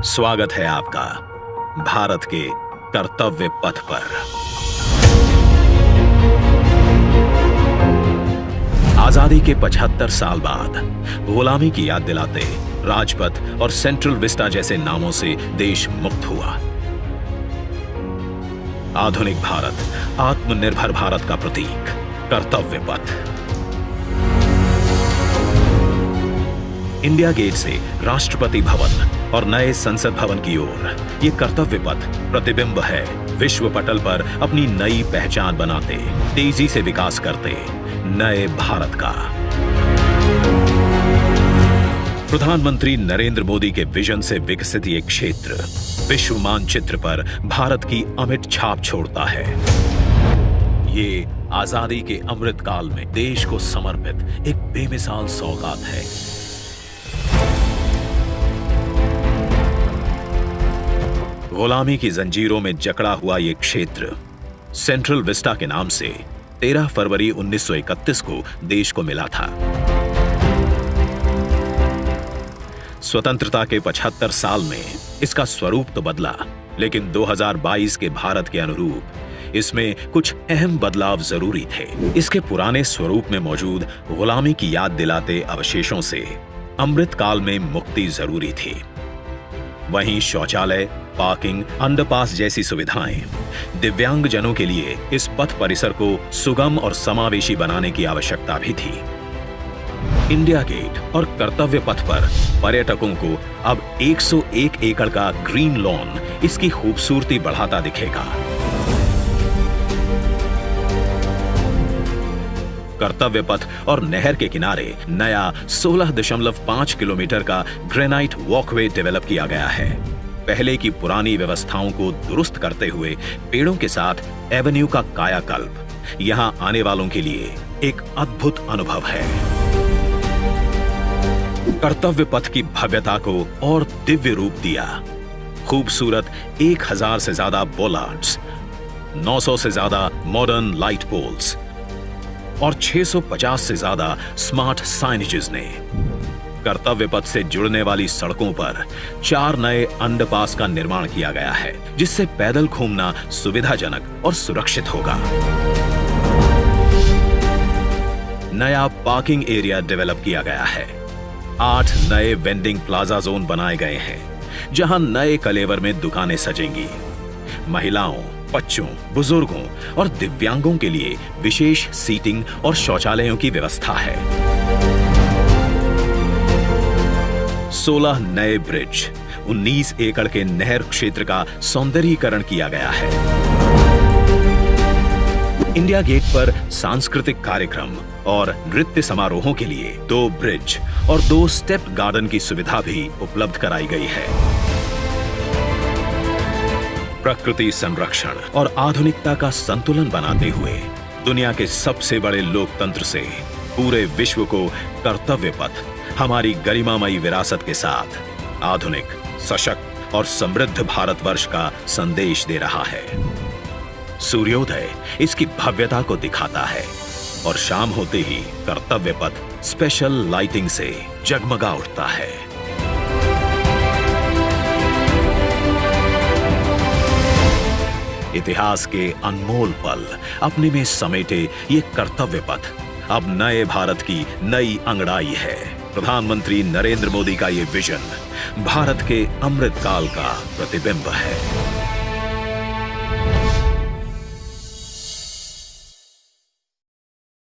स्वागत है आपका भारत के कर्तव्य पथ पर। आजादी के 75 साल बाद गुलामी की याद दिलाते राजपथ और सेंट्रल विस्टा जैसे नामों से देश मुक्त हुआ। आधुनिक भारत, आत्मनिर्भर भारत का प्रतीक कर्तव्य पथ। इंडिया गेट से राष्ट्रपति भवन और नए संसद भवन की ओर ये कर्तव्य पथ प्रतिबिंब है विश्व पटल पर अपनी नई पहचान बनाते, तेजी से विकास करते नए भारत का। प्रधानमंत्री नरेंद्र मोदी के विजन से विकसित ये क्षेत्र विश्व मानचित्र पर भारत की अमिट छाप छोड़ता है। ये आजादी के अमृत काल में देश को समर्पित एक बेमिसाल सौगात है। गुलामी की जंजीरों में जकड़ा हुआ यह क्षेत्र सेंट्रल विस्टा के नाम से 13 फरवरी 1931 को देश को मिला था। स्वतंत्रता के 75 साल में इसका स्वरूप तो बदला, लेकिन 2022 के भारत के अनुरूप इसमें कुछ अहम बदलाव जरूरी थे। इसके पुराने स्वरूप में मौजूद गुलामी की याद दिलाते अवशेषों से अमृत काल में मुक्ति जरूरी थी। वहीं शौचालय, पार्किंग, अंडरपास जैसी सुविधाएं, दिव्यांग जनों के लिए इस पथ परिसर को सुगम और समावेशी बनाने की आवश्यकता भी थी। इंडिया गेट और कर्तव्य पथ पर पर्यटकों को अब 101 एकड़ का ग्रीन लॉन इसकी खूबसूरती बढ़ाता दिखेगा। कर्तव्य पथ और नहर के किनारे नया 16.5 किलोमीटर का ग्रेनाइट वॉकवे डेवलप किया गया है। पहले की पुरानी व्यवस्थाओं को दुरुस्त करते हुए पेड़ों के साथ एवेन्यू का कायाकल्प यहां आने वालों के लिए एक अद्भुत अनुभव है। कर्तव्य पथ की भव्यता को और दिव्य रूप दिया। खूबसूरत 1000 से ज्यादा बोलार्ड्स, 900 से ज्यादा मॉडर्न लाइट पोल्स और 650 से ज्यादा स्मार्ट साइनेजेस ने कर्तव्य पथ से जुड़ने वाली सड़कों पर 4 नए अंडरपास का निर्माण किया गया है, जिससे पैदल घूमना सुविधाजनक और सुरक्षित होगा। नया पार्किंग एरिया डेवलप किया गया है। 8 नए वेंडिंग प्लाजा जोन बनाए गए हैं, जहां नए कलेवर में दुकानें सजेंगी। महिलाओं, बच्चों, बुजुर्गों और दिव्यांगों के लिए विशेष सीटिंग और शौचालयों की व्यवस्था है। 16 नए ब्रिज, 19 एकड़ के नहर क्षेत्र का सौंदर्यीकरण किया गया है। इंडिया गेट पर सांस्कृतिक कार्यक्रम और नृत्य समारोहों के लिए 2 ब्रिज और 2 स्टेप गार्डन की सुविधा भी उपलब्ध कराई गई है। प्रकृति संरक्षण और आधुनिकता का संतुलन बनाते हुए दुनिया के सबसे बड़े लोकतंत्र से पूरे विश्व को कर्तव्य पथ हमारी गरिमामयी विरासत के साथ आधुनिक, सशक्त और समृद्ध भारतवर्ष का संदेश दे रहा है। सूर्योदय इसकी भव्यता को दिखाता है और शाम होते ही कर्तव्य पथ स्पेशल लाइटिंग से जगमगा उठता है। इतिहास के अनमोल पल अपने में समेटे ये कर्तव्य पथ अब नए भारत की नई अंगड़ाई है। प्रधानमंत्री नरेंद्र मोदी का ये विजन भारत के अमृत काल का प्रतिबिंब है।